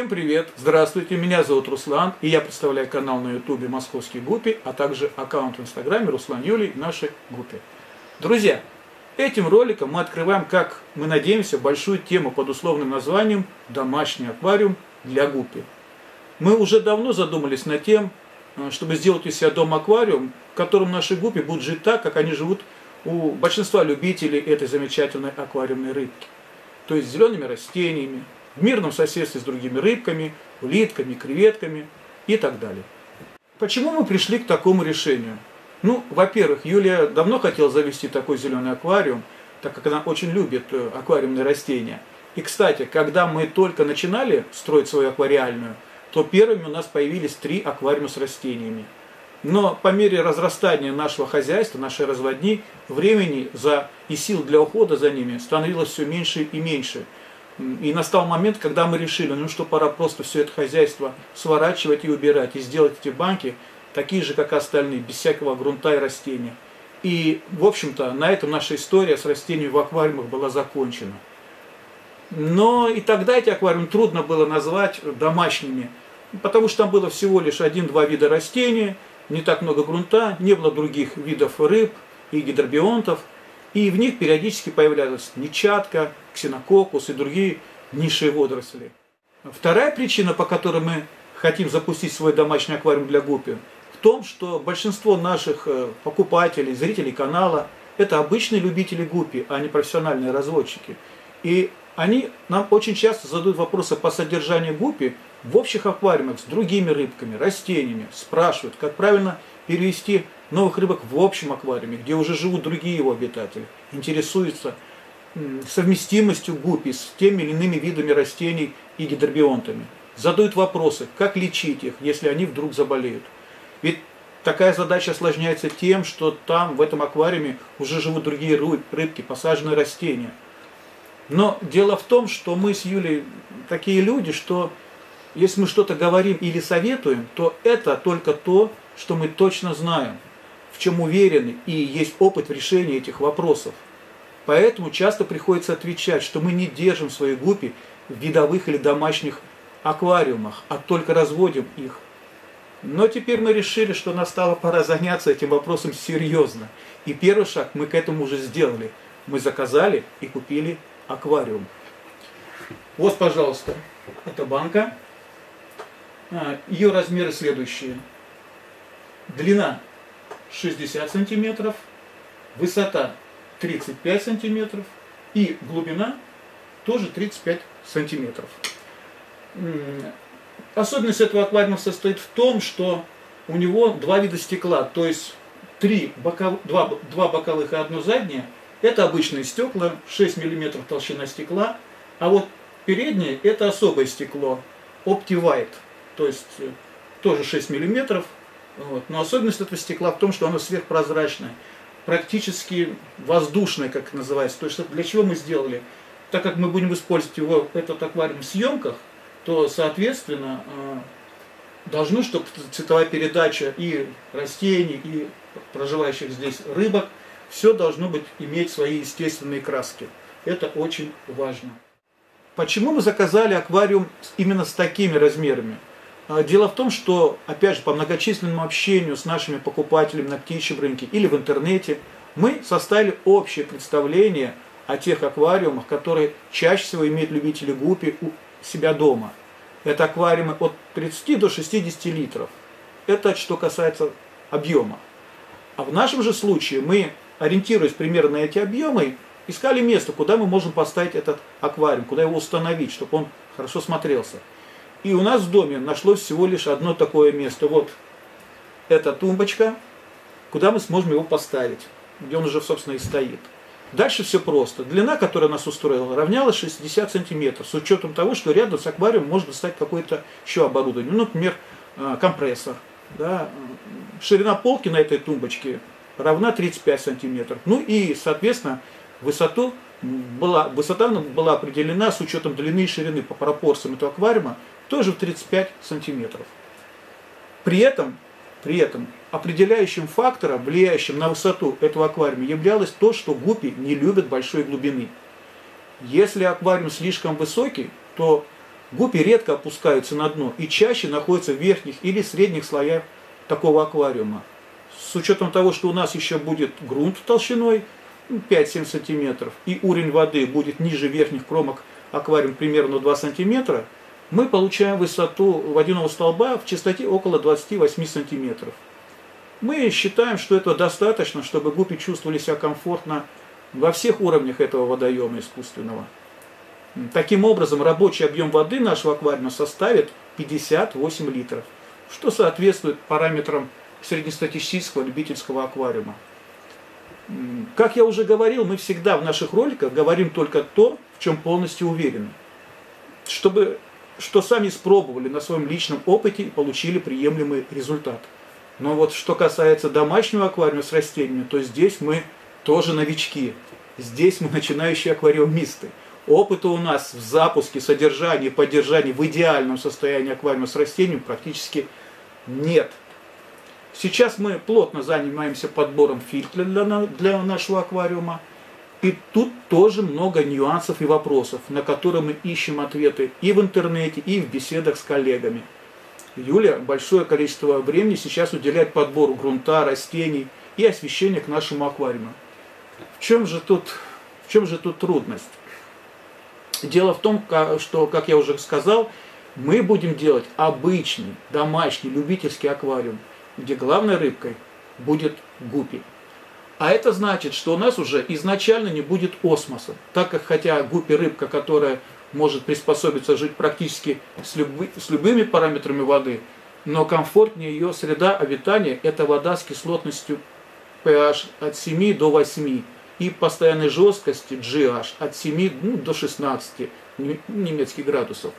Всем привет! Здравствуйте, меня зовут Руслан, и я представляю канал на ютубе «Московский Гуппи», а также аккаунт в инстаграме Руслан Юлий, наши Гуппи. Друзья, этим роликом мы открываем, как мы надеемся, большую тему под условным названием «Домашний аквариум для Гуппи». Мы уже давно задумались над тем, чтобы сделать из себя дом-аквариум, в котором наши Гуппи будут жить так, как они живут у большинства любителей этой замечательной аквариумной рыбки. То есть с зелеными растениями, в мирном соседстве с другими рыбками, улитками, креветками и так далее. Почему мы пришли к такому решению? Ну, во-первых, Юлия давно хотела завести такой зеленый аквариум, так как она очень любит аквариумные растения. И, кстати, когда мы только начинали строить свою аквариальную, то первыми у нас появились 3 аквариума с растениями. Но по мере разрастания нашего хозяйства, нашей разводни, времени и сил для ухода за ними становилось все меньше и меньше. И настал момент, когда мы решили, что пора просто все это хозяйство сворачивать и убирать, и сделать эти банки такие же, как и остальные, без всякого грунта и растения. И, в общем-то, на этом наша история с растениями в аквариумах была закончена. Но и тогда эти аквариумы трудно было назвать домашними, потому что там было всего лишь 1-2 вида растений, не так много грунта, не было других видов рыб и гидробионтов. И в них периодически появлялась нечадка, ксенококус и другие низшие водоросли. Вторая причина, по которой мы хотим запустить свой домашний аквариум для Гуппи, в том, что большинство наших покупателей, зрителей канала – это обычные любители Гуппи, а не профессиональные разводчики. И они нам очень часто задают вопросы по содержанию Гуппи в общих аквариумах с другими рыбками, растениями, спрашивают, как правильно перевести новых рыбок в общем аквариуме, где уже живут другие его обитатели, интересуются совместимостью Гуппи с теми или иными видами растений и гидробионтами. Задают вопросы, как лечить их, если они вдруг заболеют. Ведь такая задача осложняется тем, что там, в этом аквариуме, уже живут другие рыбки, посаженные растения. Но дело в том, что мы с Юлей такие люди, что если мы что-то говорим или советуем, то это только то, что мы точно знаем, в чем уверены и есть опыт в решении этих вопросов. Поэтому часто приходится отвечать, что мы не держим свои Гуппи в видовых или домашних аквариумах, а только разводим их. Но теперь мы решили, что настала пора заняться этим вопросом серьезно. И первый шаг мы к этому уже сделали. Мы заказали и купили аквариум. Вот, пожалуйста, эта банка. Ее размеры следующие. Длина 60 сантиметров, высота 35 сантиметров и глубина тоже 35 сантиметров. Особенность этого аквариума состоит в том, что у него 2 вида стекла, то есть 2 боковых и 1 заднее. Это обычные стекла, 6 мм толщина стекла, а вот переднее это особое стекло, OptiWhite, то есть тоже 6 мм. Но особенность этого стекла в том, что оно сверхпрозрачное, практически воздушное, как это называется. То есть для чего мы сделали? Так как мы будем использовать этот аквариум в съемках, то, соответственно, должно, чтобы цветовая передача и растений, и проживающих здесь рыбок, все должно быть иметь свои естественные краски. Это очень важно. Почему мы заказали аквариум именно с такими размерами? Дело в том, что, опять же, по многочисленному общению с нашими покупателями на птичьем рынке или в интернете, мы составили общее представление о тех аквариумах, которые чаще всего имеют любители Гуппи у себя дома. Это аквариумы от 30 до 60 литров. Это что касается объема. А в нашем же случае мы, ориентируясь примерно на эти объемы, искали место, куда мы можем поставить этот аквариум, куда его установить, чтобы он хорошо смотрелся. И у нас в доме нашлось всего лишь одно такое место. Вот эта тумбочка, куда мы сможем его поставить, где он уже, собственно, и стоит. Дальше все просто. Длина, которая нас устроила, равнялась 60 сантиметров, с учетом того, что рядом с аквариумом можно ставить какое-то еще оборудование. Ну, например, компрессор. Да. Ширина полки на этой тумбочке равна 35 сантиметров. Ну и, соответственно, высота была определена с учетом длины и ширины по пропорциям этого аквариума тоже в 35 сантиметров. При этом определяющим фактором, влияющим на высоту этого аквариума, являлось то, что Гуппи не любят большой глубины. Если аквариум слишком высокий, то Гуппи редко опускаются на дно и чаще находятся в верхних или средних слоях такого аквариума. С учетом того, что у нас еще будет грунт толщиной 5-7 сантиметров и уровень воды будет ниже верхних кромок аквариума примерно 2 сантиметра, мы получаем высоту водяного столба в частоте около 28 сантиметров. Мы считаем, что этого достаточно, чтобы гуппи чувствовали себя комфортно во всех уровнях этого водоема искусственного. Таким образом, рабочий объем воды нашего аквариума составит 58 литров, что соответствует параметрам среднестатистического любительского аквариума. Как я уже говорил, мы всегда в наших роликах говорим только то, в чем полностью уверены, что сами испробовали на своем личном опыте и получили приемлемый результат. Но вот что касается домашнего аквариума с растениями, то здесь мы тоже новички. Здесь мы начинающие аквариумисты. Опыта у нас в запуске, содержании, поддержании в идеальном состоянии аквариума с растениями практически нет. Сейчас мы плотно занимаемся подбором фильтра для нашего аквариума. И тут тоже много нюансов и вопросов, на которые мы ищем ответы и в интернете, и в беседах с коллегами. Юля большое количество времени сейчас уделяет подбору грунта, растений и освещения к нашему аквариуму. В чем же тут трудность? Дело в том, что, как я уже сказал, мы будем делать обычный, домашний, любительский аквариум, где главной рыбкой будет гуппи. А это значит, что у нас уже изначально не будет осмоса, так как хотя гуппи рыбка, которая может приспособиться жить практически с любыми параметрами воды, но комфортнее ее среда обитания – это вода с кислотностью pH от 7 до 8 и постоянной жесткости GH от 7 до 16 немецких градусов.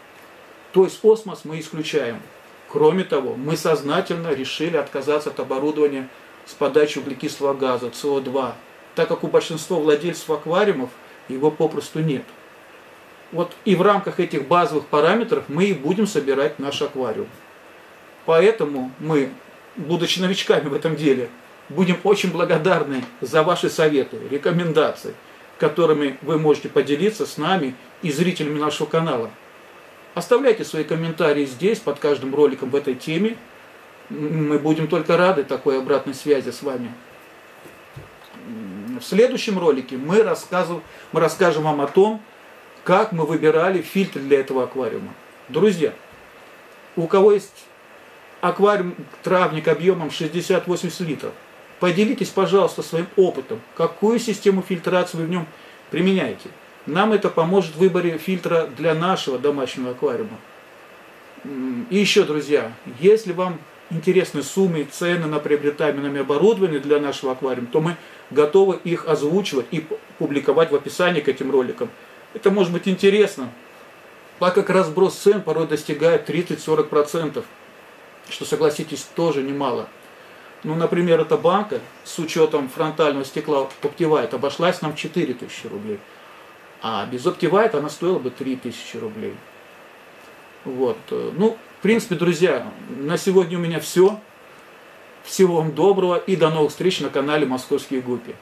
То есть осмос мы исключаем. Кроме того, мы сознательно решили отказаться от оборудования с подачей углекислого газа, СО2, так как у большинства владельцев аквариумов его попросту нет. Вот и в рамках этих базовых параметров мы и будем собирать наш аквариум. Поэтому мы, будучи новичками в этом деле, будем очень благодарны за ваши советы, рекомендации, которыми вы можете поделиться с нами и зрителями нашего канала. Оставляйте свои комментарии здесь, под каждым роликом в этой теме. Мы будем только рады такой обратной связи с вами. В следующем ролике мы расскажем вам о том, как мы выбирали фильтр для этого аквариума. Друзья, у кого есть аквариум-травник объемом 60-80 литров, поделитесь, пожалуйста, своим опытом, какую систему фильтрации вы в нем применяете. Нам это поможет в выборе фильтра для нашего домашнего аквариума. И еще, друзья, если вам интересны суммы и цены на приобретаемое нами оборудование для нашего аквариума, то мы готовы их озвучивать и публиковать в описании к этим роликам. Это может быть интересно, так как разброс цен порой достигает 30-40%, что, согласитесь, тоже немало. Ну, например, эта банка с учетом фронтального стекла Optivite обошлась нам в 4000 рублей, а без Optivite она стоила бы 3000 рублей. Вот. Ну, в принципе, друзья, на сегодня у меня все. Всего вам доброго и до новых встреч на канале Московские Гуппи.